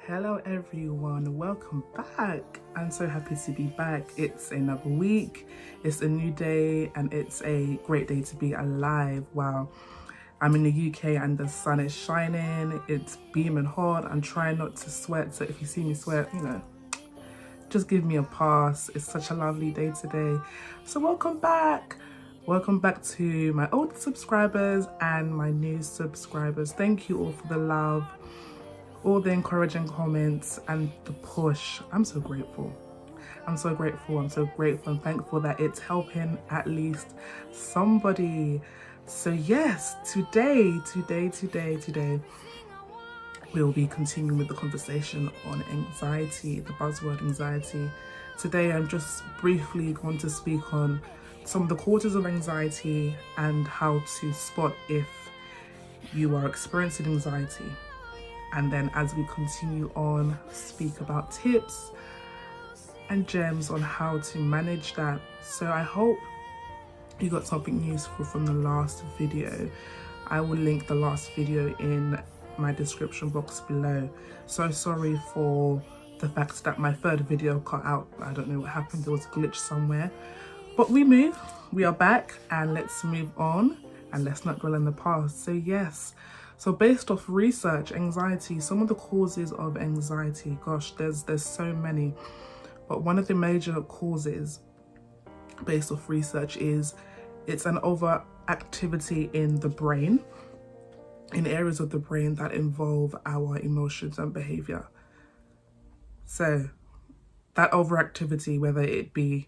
Hello everyone, welcome back. I'm so happy to be back. It's another week, it's a new day, and it's a great day to be alive. Wow, I'm in the UK and the sun is shining, it's beaming hot. I'm trying not to sweat, so if you see me sweat, just give me a pass. It's such a lovely day today. So welcome back. Welcome back to my old subscribers and my new subscribers. Thank you all for the love, all the encouraging comments and the push. I'm so grateful. I'm so grateful. I'm so grateful and thankful that it's helping at least somebody. So yes, today, we'll be continuing with the conversation on anxiety, the buzzword anxiety. Today, I'm just briefly going to speak on some of the causes of anxiety and how to spot if you are experiencing anxiety. And then as we continue on, speak about tips and gems on how to manage that. So I hope you got something useful from the last video. I will link the last video in my description box below. So sorry for the fact that my third video cut out. I don't know what happened, there was a glitch somewhere. But we are back, and let's move on and let's not dwell in the past. So yes. So based off research, anxiety, some of the causes of anxiety, gosh, there's so many. But one of the major causes based off research is it's an overactivity in the brain, in areas of the brain that involve our emotions and behavior. So that overactivity, whether it be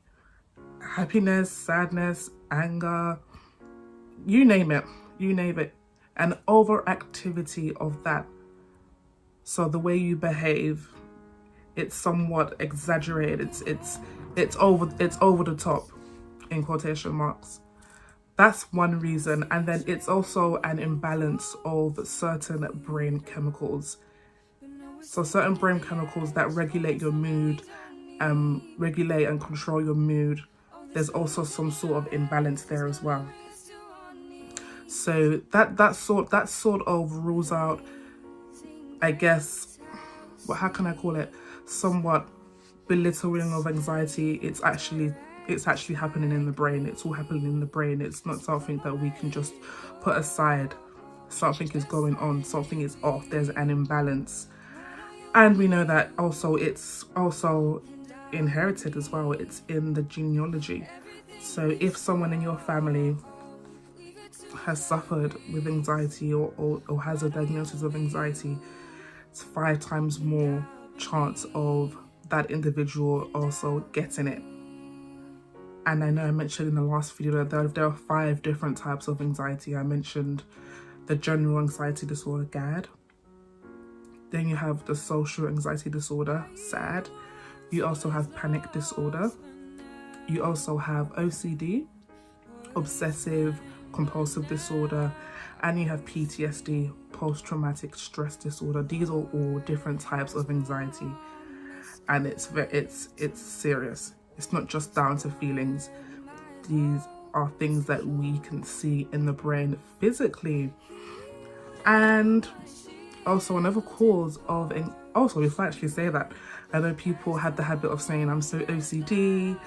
happiness, sadness, anger, you name it, an overactivity of that. So the way you behave, it's somewhat exaggerated. It's over the top, in quotation marks. That's one reason. And then it's also an imbalance of certain brain chemicals. So certain brain chemicals that regulate your mood, regulate and control your mood. There's also some sort of imbalance there as well. So that sort of rules out, I guess, how can I call it, somewhat belittling of anxiety. It's actually happening in the brain. It's all happening in the brain. It's not something that we can just put aside. Something is going on, something is off, there's an imbalance. And we know that also it's also inherited as well. It's in the genealogy. So if someone in your family has suffered with anxiety or has a diagnosis of anxiety, it's 5 times more chance of that individual also getting it. And I know I mentioned in the last video that there are 5 different types of anxiety. I mentioned the general anxiety disorder, GAD. Then you have the social anxiety disorder, SAD. You also have panic disorder. You also have OCD, obsessive compulsive disorder, and you have PTSD, post-traumatic stress disorder. These are all different types of anxiety, and it's serious. It's not just down to feelings. These are things that we can see in the brain physically. And also another cause of, also if I actually say that, I know people have the habit of saying I'm so OCD,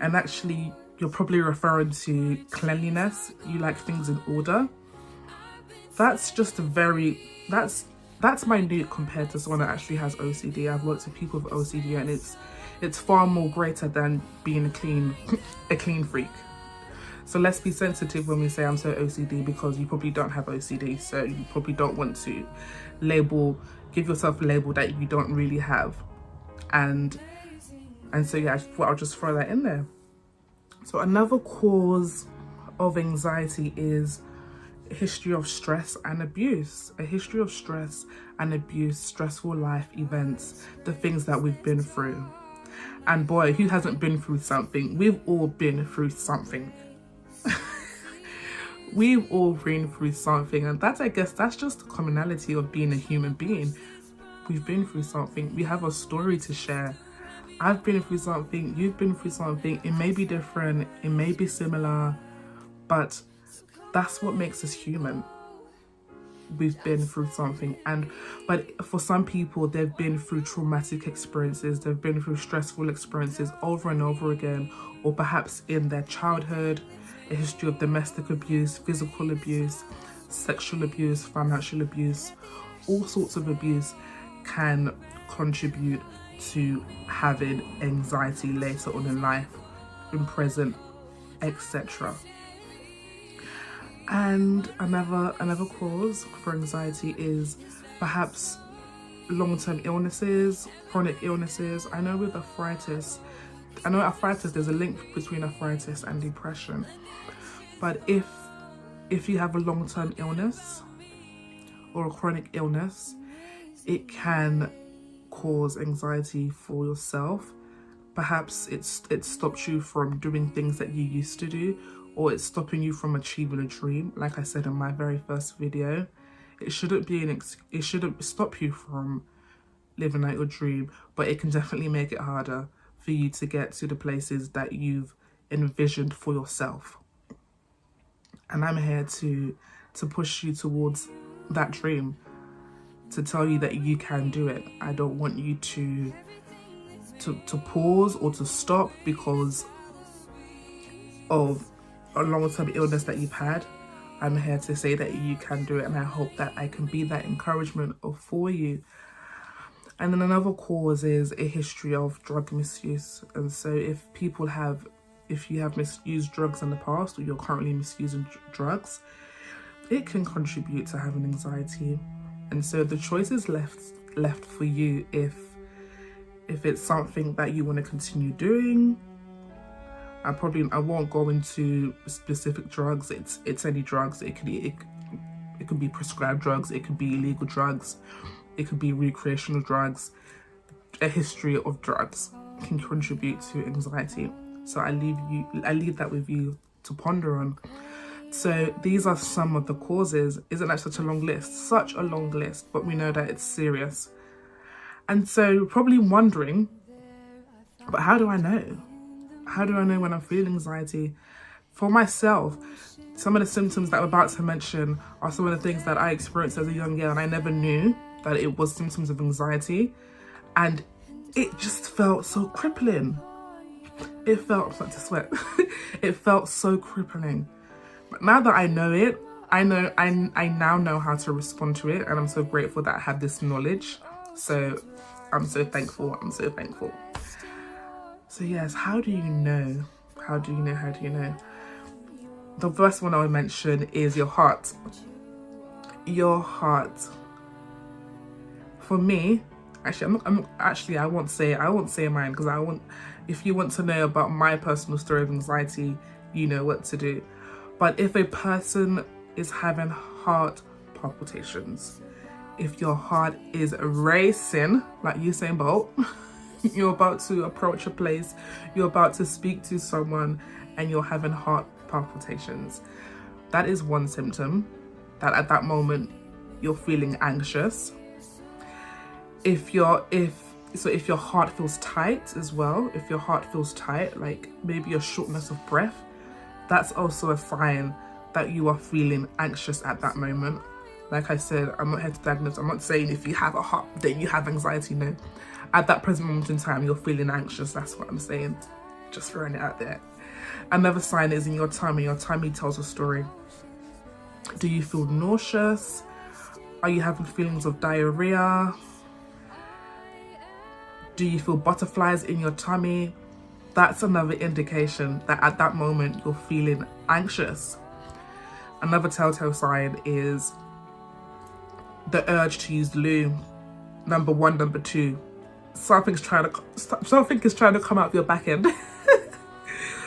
and actually you're probably referring to cleanliness. You like things in order. That's just that's minute compared to someone that actually has OCD. I've worked with people with OCD, and it's far more greater than being a clean freak. So let's be sensitive when we say I'm so OCD, because you probably don't have OCD, so you probably don't want to give yourself a label that you don't really have. And so yeah, I thought I'll just throw that in there. So another cause of anxiety is a history of stress and abuse. A history of stress and abuse, stressful life events, the things that we've been through. And boy, who hasn't been through something? We've all been through something. We've all been through something, and I guess that's just the commonality of being a human being. We've been through something. We have a story to share. I've been through something, you've been through something. It may be different, it may be similar, but that's what makes us human. we've been through something. But for some people, they've been through traumatic experiences, they've been through stressful experiences over and over again, or perhaps in their childhood, a history of domestic abuse, physical abuse, sexual abuse, financial abuse. All sorts of abuse can contribute to having anxiety later on in life, in present, etc. And another cause for anxiety is perhaps long-term illnesses, chronic illnesses. I know arthritis, there's a link between arthritis and depression. But if you have a long-term illness or a chronic illness, it can cause anxiety for yourself. Perhaps it stops you from doing things that you used to do, or it's stopping you from achieving a dream. Like I said in my very first video, it shouldn't stop you from living out your dream, but it can definitely make it harder for you to get to the places that you've envisioned for yourself. And I'm here to push you towards that dream, to tell you that you can do it. I don't want you to pause or to stop because of a long-term illness that you've had. I'm here to say that you can do it, and I hope that I can be that encouragement for you. And then another cause is a history of drug misuse. And so if you have misused drugs in the past, or you're currently misusing drugs, it can contribute to having anxiety. And so the choice is left for you if it's something that you want to continue doing. I won't go into specific drugs. It's any drugs. It could be prescribed drugs. It could be illegal drugs. It could be recreational drugs. A history of drugs can contribute to anxiety. So I leave that with you to ponder on. So these are some of the causes. Isn't that such a long list? Such a long list, but we know that it's serious. And so you're probably wondering, but how do I know? How do I know when I'm feeling anxiety? For myself, some of the symptoms that I'm about to mention are some of the things that I experienced as a young girl, and I never knew that it was symptoms of anxiety. And it just felt so crippling. It felt, I'm starting to sweat. It felt so crippling. But now that I know it, I now know how to respond to it, and I'm so grateful that I had this knowledge. So I'm so thankful. So yes, how do you know? How do you know? The first one I would mention is your heart. Your heart. For me, I won't say mine, because if you want to know about my personal story of anxiety, you know what to do. But if a person is having heart palpitations, if your heart is racing like Usain Bolt, you're about to approach a place, you're about to speak to someone, and you're having heart palpitations, that is one symptom that at that moment you're feeling anxious. If your heart feels tight as well, if your heart feels tight, like maybe a shortness of breath, that's also a sign that you are feeling anxious at that moment. Like I said, I'm not here to diagnose. I'm not saying if you have a heart, then you have anxiety. No. At that present moment in time, you're feeling anxious. That's what I'm saying. Just throwing it out there. Another sign is in your tummy. Your tummy tells a story. Do you feel nauseous? Are you having feelings of diarrhea? Do you feel butterflies in your tummy? That's another indication that at that moment you're feeling anxious. Another telltale sign is the urge to use the loo. Number 1, number 2. Something is trying to come out of your back end.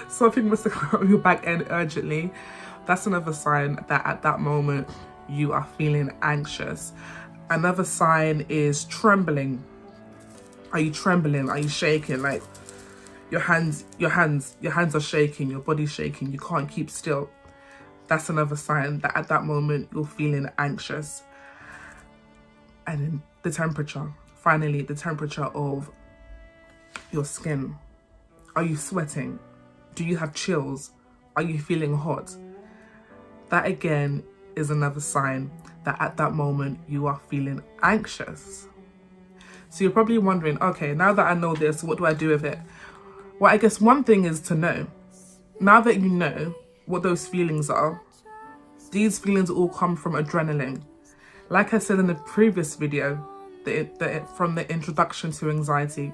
Something must have come out of your back end urgently. That's another sign that at that moment you are feeling anxious. Another sign is trembling. Are you trembling? Are you shaking? Like your hands are shaking, your body's shaking, you can't keep still. That's another sign that at that moment you're feeling anxious. And then the temperature. Finally, the temperature of your skin. Are you sweating? Do you have chills? Are you feeling hot? That again is another sign that at that moment you are feeling anxious. So you're probably wondering, okay, now that I know this, what do I do with it? Well, I guess one thing is to know. Now that you know what those feelings are, these feelings all come from adrenaline. Like I said in the previous video, from the introduction to anxiety,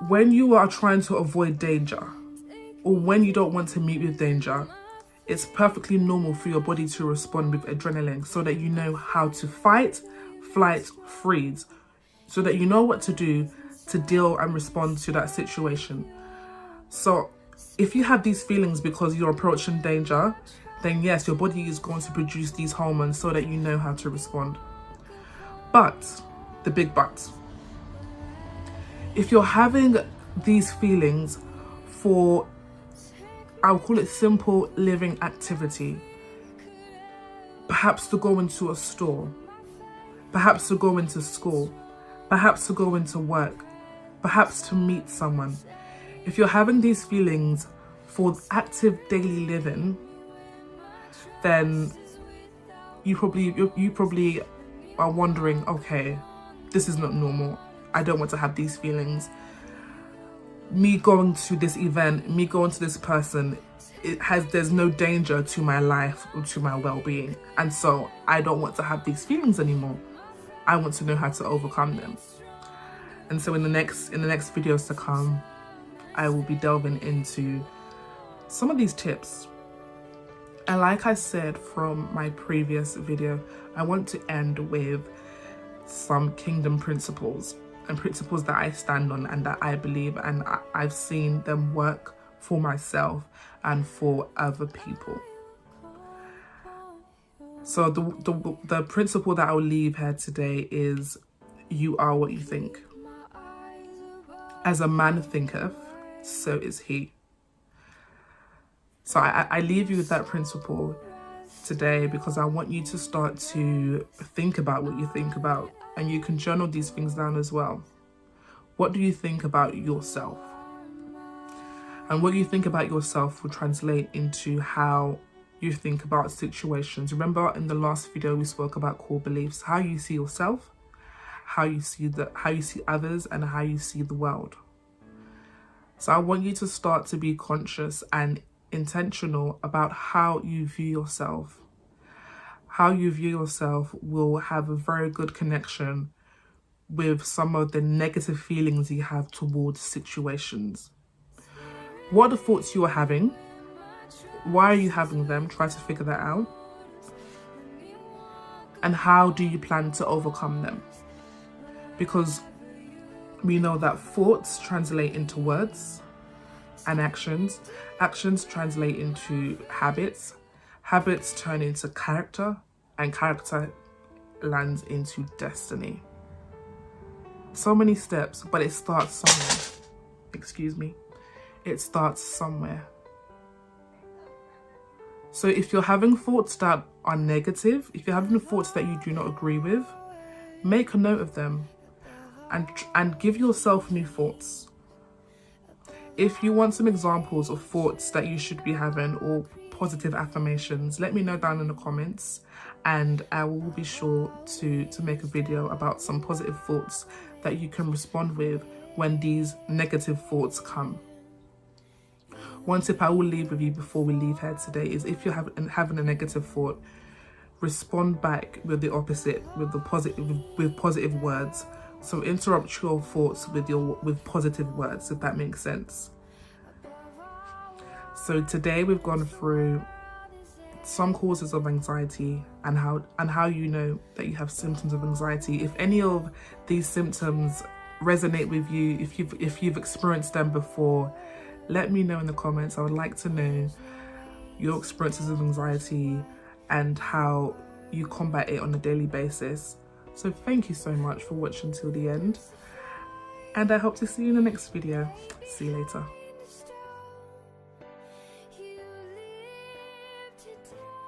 when you are trying to avoid danger, or when you don't want to meet with danger, it's perfectly normal for your body to respond with adrenaline so that you know how to fight, flight, freeze, so that you know what to do to deal and respond to that situation. So if you have these feelings because you're approaching danger, then yes, your body is going to produce these hormones so that you know how to respond. But, the big but, if you're having these feelings for, I'll call it simple living activity, perhaps to go into a store, perhaps to go into school, perhaps to go into work, perhaps to meet someone. If you're having these feelings for active daily living, then you probably are wondering, okay, this is not normal. I don't want to have these feelings. Me going to this event, me going to this person, there's no danger to my life or to my well-being, and so I don't want to have these feelings anymore. I want to know how to overcome them. And so in the next videos to come, I will be delving into some of these tips. And like I said from my previous video, I want to end with some kingdom principles and principles that I stand on and that I believe, and I've seen them work for myself and for other people. So the principle that I'll leave here today is, you are what you think. As a man thinketh, so is he. So I leave you with that principle today because I want you to start to think about what you think about, and you can journal these things down as well. What do you think about yourself? And what you think about yourself will translate into how you think about situations. Remember in the last video we spoke about core beliefs, how you see yourself, how you see others, and how you see the world. So I want you to start to be conscious and intentional about how you view yourself. How you view yourself will have a very good connection with some of the negative feelings you have towards situations. What are the thoughts you are having? Why are you having them? Try to figure that out. And how do you plan to overcome them? Because we know that thoughts translate into words and actions. Actions translate into habits. Habits turn into character, and character lands into destiny. So many steps, but it starts somewhere. Excuse me. It starts somewhere. So if you're having thoughts that are negative, if you're having thoughts that you do not agree with, make a note of them and give yourself new thoughts. If you want some examples of thoughts that you should be having or positive affirmations, let me know down in the comments, and I will be sure to make a video about some positive thoughts that you can respond with when these negative thoughts come. One tip I will leave with you before we leave here today is, if you're having a negative thought, respond back with the opposite, with positive words. So interrupt your thoughts with positive words, if that makes sense. So today we've gone through some causes of anxiety and how you know that you have symptoms of anxiety. If any of these symptoms resonate with you, if you've experienced them before, let me know in the comments. I would like to know your experiences of anxiety and how you combat it on a daily basis. So thank you so much for watching till the end, and I hope to see you in the next video. See you later.